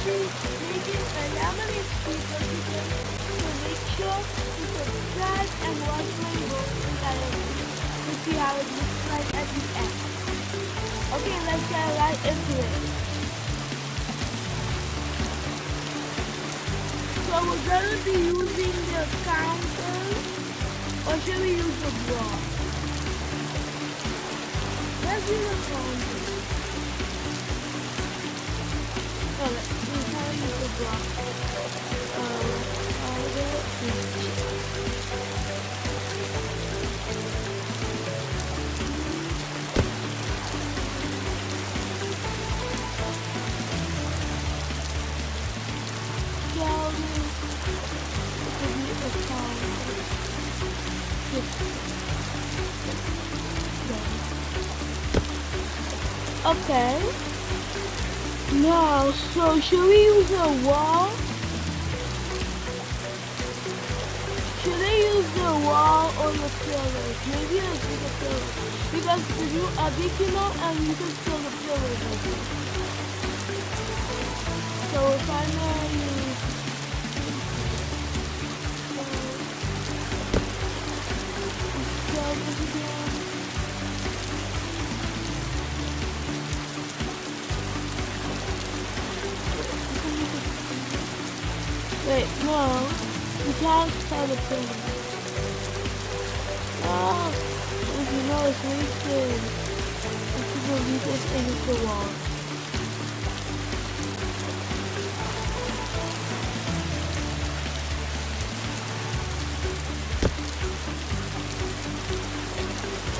making a laminate sheet of chicken, so make sure to subscribe and watch my video to see how it looks like at the end. Okay, let's get right into it. So we're going to be using the counter, or should we use the block? Let's use the counter. Oh, we're going to use the block. Okay. Now, so should we use a wall? Should I use the wall or the pillars? Maybe I'll use the pillars. Because if you are big enough and you can fill the pillars with it. So if I'm gonna use pillars again. Wait, no. We can't start the pillar. Oh, if you know it's wasted. If you will leave this against the wall.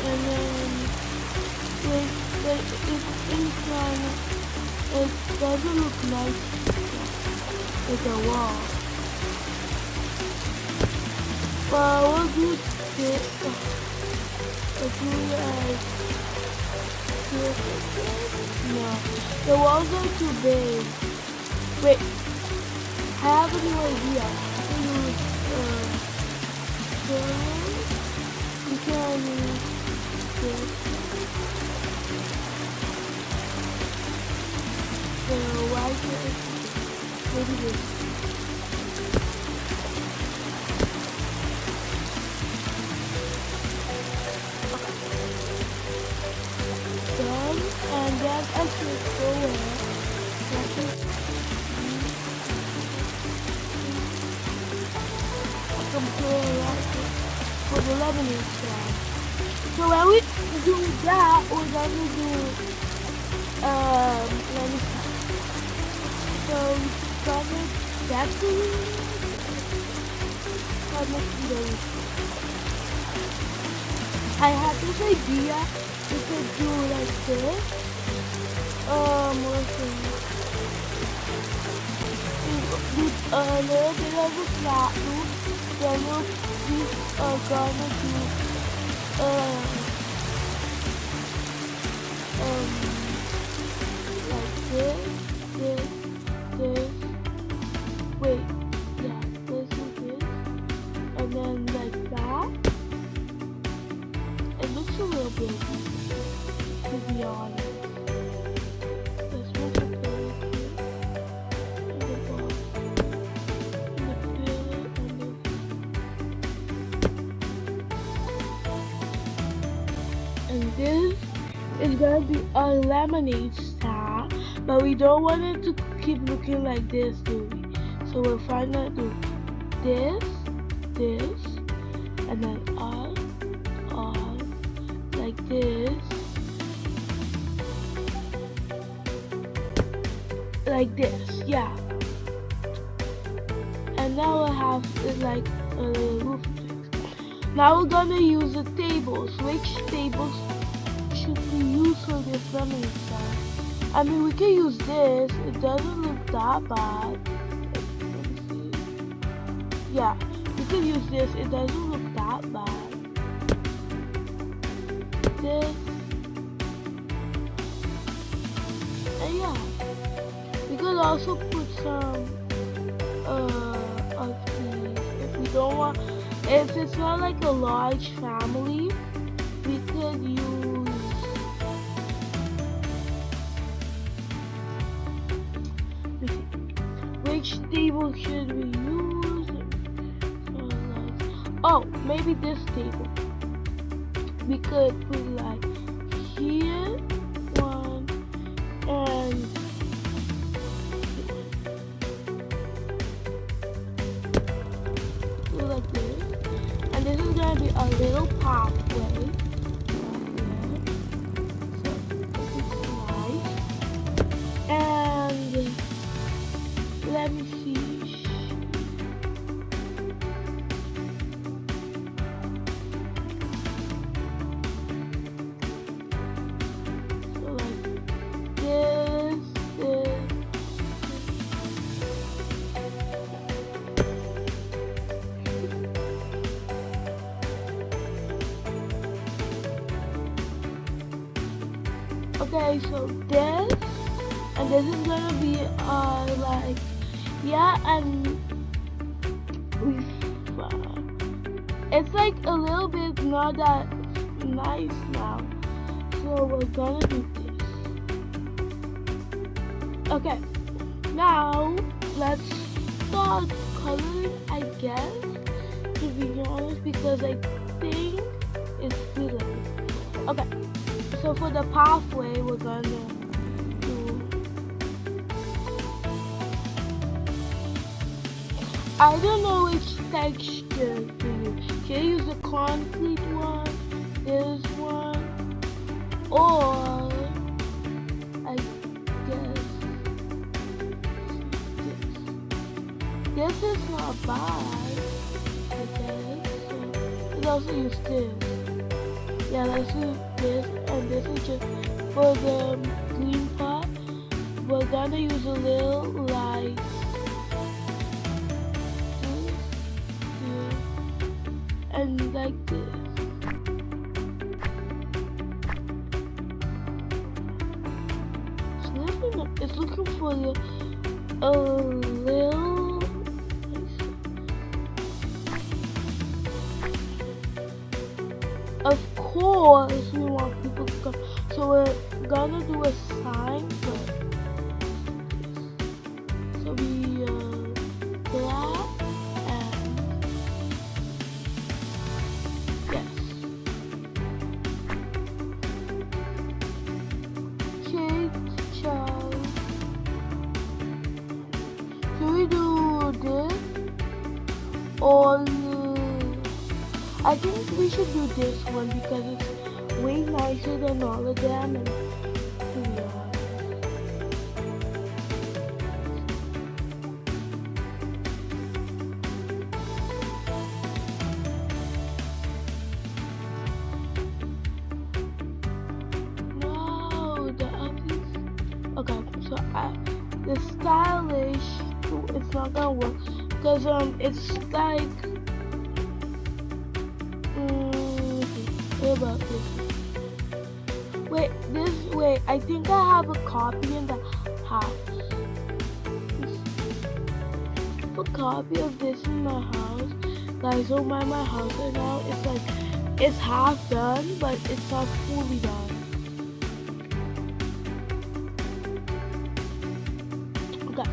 And then it's inside. It doesn't look nice with a wall. But we'll do this. Let's do like this. No, the walls are too big. Wait, I have a new idea. We can use this. The white maybe this. And then I should go in. For the lemonade stand. So when we do that, we're gonna do let me see. So we started decorating. I had this idea. We could do like this. Let's see. With a little bit of a flat roof, then we're gonna do like this, wait, yeah, this is this, and then like that. It looks a little big, to be honest. Let's make it and this is gonna be a lemonade stand, but we don't want it to keep looking like this, do we? So we're finally gonna do this, and then on, like this, yeah. And now we'll have it like a little roof thing. Now we're gonna use the tables. Which tables should we use for this lemonade stand? I mean, we can use this. It doesn't look that bad. Let me see. Yeah, we can use this. It doesn't look that bad. This. And yeah, we could also put some of these if we don't want. If it's not like a large family, we could use which table should we use? Oh, maybe this table. We could put like here one and do like this. And this is gonna be a little pathway. Let me see. So like this. Okay, so this, and this is gonna be like. Yeah, and it's like a little bit not that nice now. So we're gonna do this. Okay, now let's start coloring, I guess, to be honest, because I think it's good. Okay, so for the pathway, we're gonna I don't know which texture to use. Can I use the concrete one, this one, or I guess this. This is not bad. Okay, so let's also use this. Yeah, let's use this, and this is just for the green part. We're gonna use a little light. And like this. It's looking for a little. Of course, we want people to come. So we're gonna do a sign, but so we black. Or I think we should do this one because it's way nicer than all of them. And no, the others. Okay, so the stylish, it's not gonna work. Because it's like what about this? Wait, I think I have a copy in the house. A copy of this in my house. Guys, don't mind my house right now. It's like it's half done, but it's not fully done. Okay.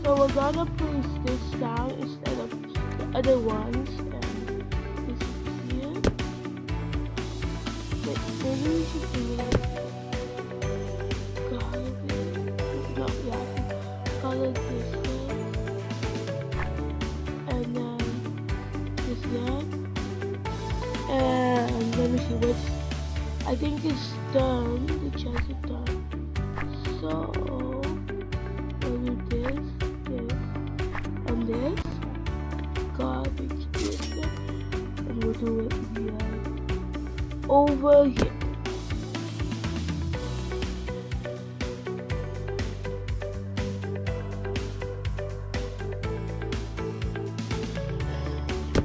So we're gonna place this down instead of the other ones, and this is here. Wait, maybe we should do like color this one, and then this one, and let me see what's. I think it's done. The chest is done. So we'll do this. And this garbage this, and we'll do it here over here.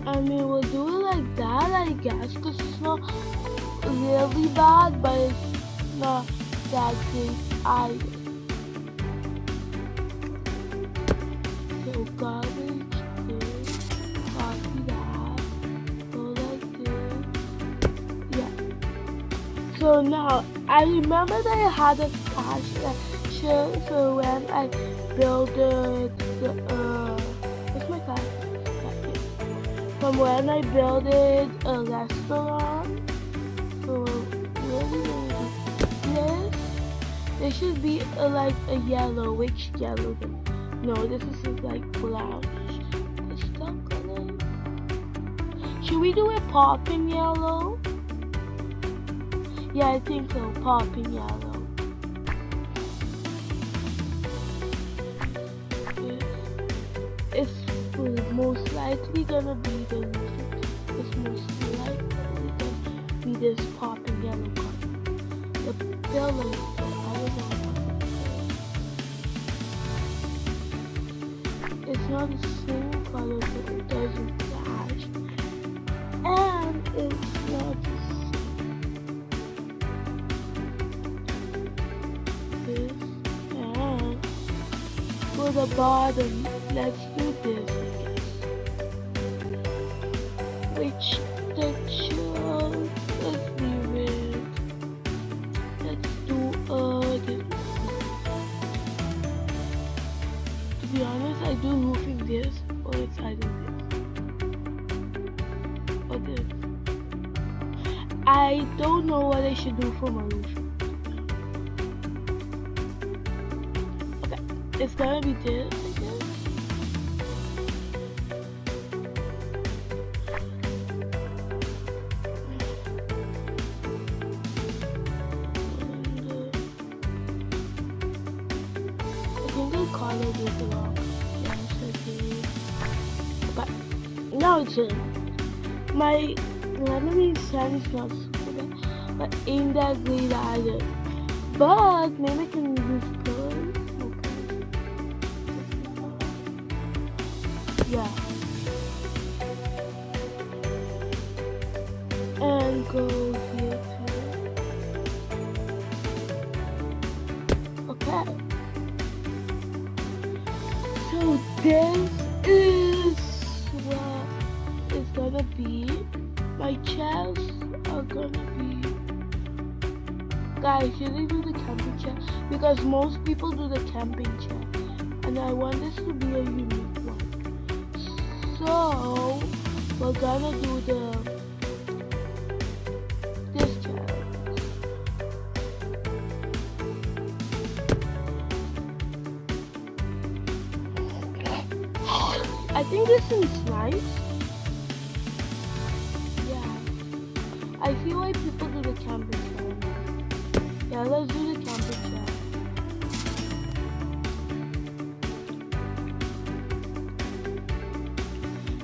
I mean, we'll do it like that, I guess, because it's not really bad, but it's not that great either. So garbage this, copy that, go like this. Yeah. So So now I remember that I had a castle. So when I built the what's my castle? From when I built a restaurant. So really this. There should be like a yellow. Which yellow? No, this is like brown. Pastel color. Should we do a popping yellow? Yeah, I think so. Popping yellow. It's most likely gonna be the roof. It's most likely gonna be this popping yellow color. The pillows, though, I don't know. It's not the same color, but it doesn't clash. And it's not the same. This and for the bottom, let's do this, I guess. Which texture? Let's leave it. Let's do this. To be honest, I do roofing this or it's hiding this. Or this. I don't know what I should do for my roof. Okay, it's gonna be this, I guess. Color this along. Yes, I did. But now it's in. My lemonade sand is not super bad, but ain't that great either. But maybe I can use colors. Okay. Yeah. And go here too. Okay. So this is what it's gonna be. My chairs are gonna be. Guys, should I do the camping chair? Because most people do the camping chair, and I want this to be a unique one. So we're gonna do this chair. I think this is nice. Yeah. I see why people do the camping chair. Yeah, let's do the camping chair.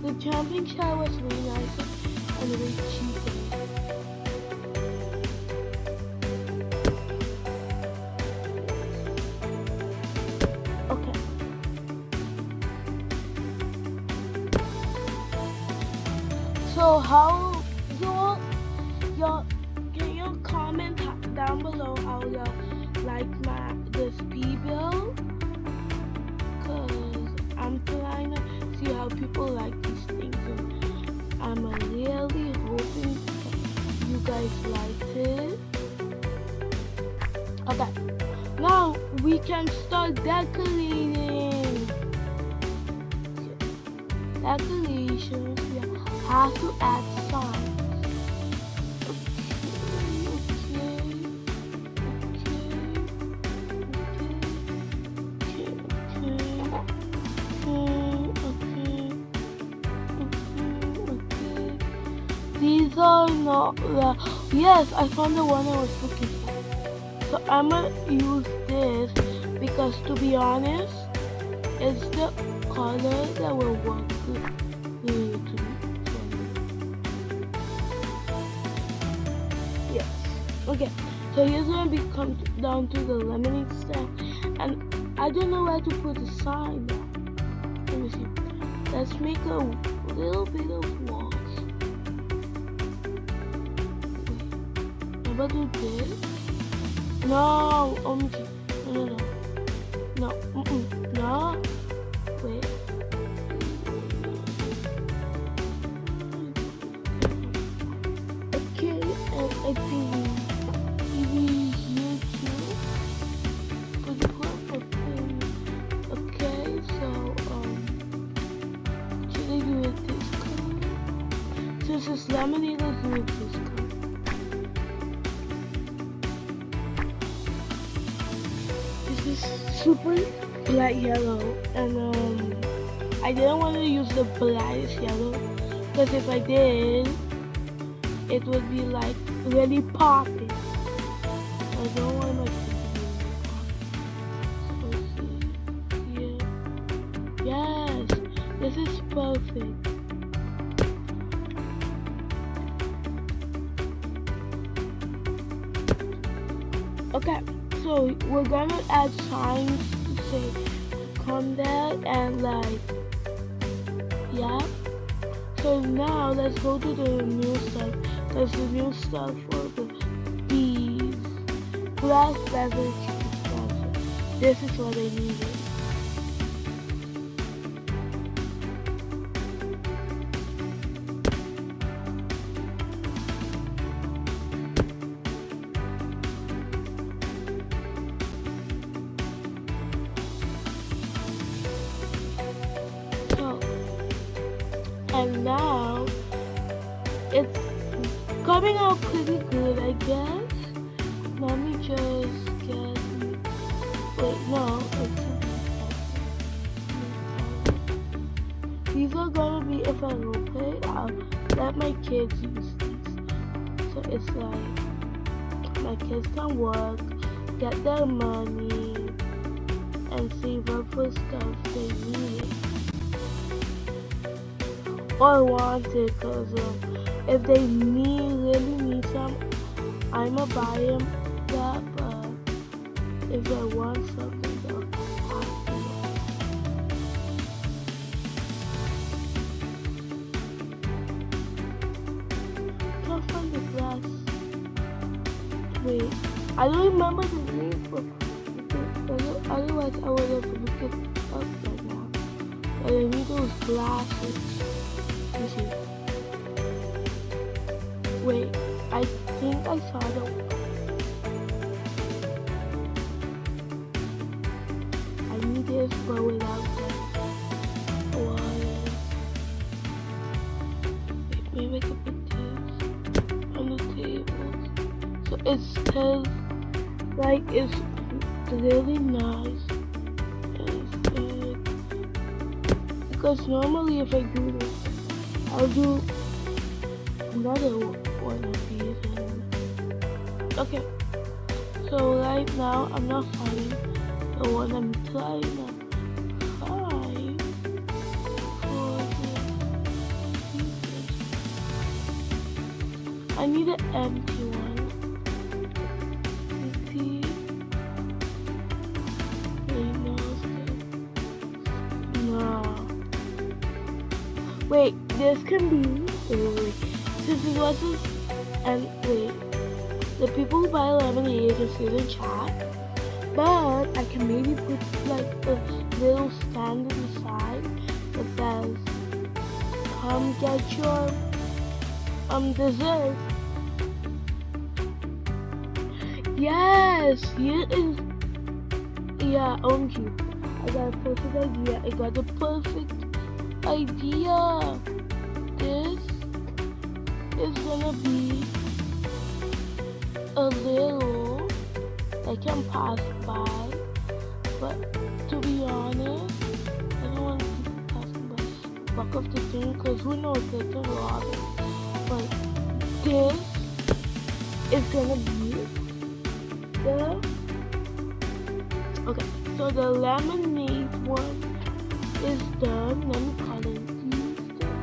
The camping chair was way nicer and way cheaper. Okay. So how y'all can you comment down below how y'all like this P-bill? Cause I'm trying to see how people like these things, and I'm really hoping you guys liked it. Okay, now we can start decorating. Decorations. We have to add signs. These are not the. Yes, I found the one I was looking for. So I'm gonna use this because, to be honest, it's the color that will work good to me. Yes. Okay. So here's gonna be come down to the lemonade stand, and I don't know where to put the sign now. Let me see. Let's make a little bit of walls. Wait. How about do this? No. OMG. No. No. Wait. Okay, and I think lemonade is with this color. This is super bright yellow, and I didn't want to use the brightest yellow because if I did, it would be like really popping. I don't want my kids to be really popping. So see here. Yes, this is perfect. Okay, so we're gonna add signs to say come there and like, yeah. So now let's go to the new stuff. There's the new stuff for the bees. Glass beverage dispenser. This is what I needed. So, and now it's coming out pretty good, I guess. Let me just get. Wait, no, these are gonna be if I roleplay. I'll let my kids use these. So it's like my kids can work, get their money, and save up for stuff they need or want it. Cause if they really need some, I'ma buy them that. But if they want something, they'll have to. Can't find the glass. Wait, I don't remember the name for it. Otherwise, I would have looked it up right now. But I need those glasses. Let me see. Wait, I think I saw them. I need this, but without the water. Wait, maybe I can put this on the table. So it says, like, it's really nice. Because normally if I do this, I'll do another one of these. Okay, so right now I'm not finding the one I'm trying to find for this. I need an empty one. Wait, this can be. Wait. This is what this. And wait. The people who buy lemonade can sit in chat. But I can maybe put like a little stand in the side that says, come get your dessert. Yes, here is. Yeah, OMG. I got a perfect idea. I got a perfect idea. This is gonna be a little I can pass by, but to be honest, I don't want to keep passing by back of the thing because who knows, they can rob it. But this is gonna be the okay. So the lemonade one is done. Let me call it these done.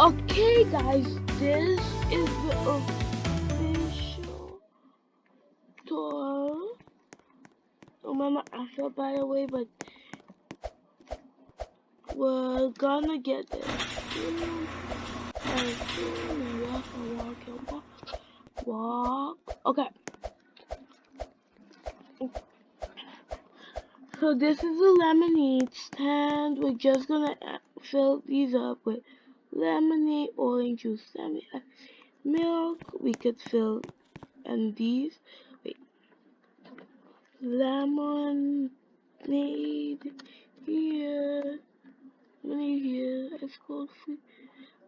Okay guys, this is the official tour. Remember, I feel by the way, but we're gonna get there. Walk. Okay. So this is a lemonade stand. We're just gonna fill these up with lemonade, orange juice, milk. We could fill and these. Wait, lemonade here, lemonade here,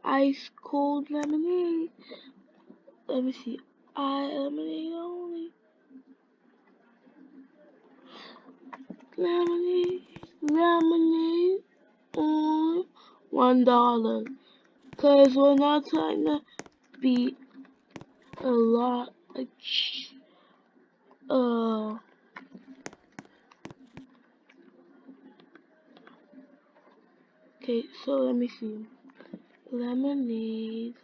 ice cold lemonade. Let me see, lemonade only, lemonade, lemonade only, $1. Cause we're not trying to be a lot, like, uh, okay, so let me see, lemonade.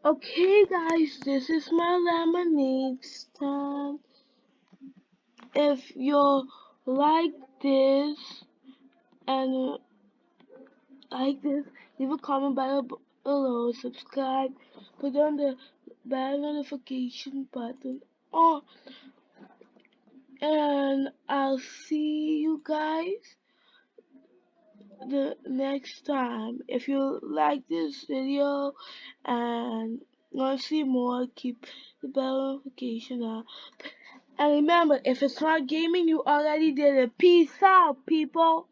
Okay guys, this is my lemonade stand. If you like this and like this, leave a comment below, subscribe, put on the bell notification button on, and I'll see you guys the next time. If you like this video and want to see more, keep the bell notification on. And remember, if it's not gaming, you already did it. Peace out, people.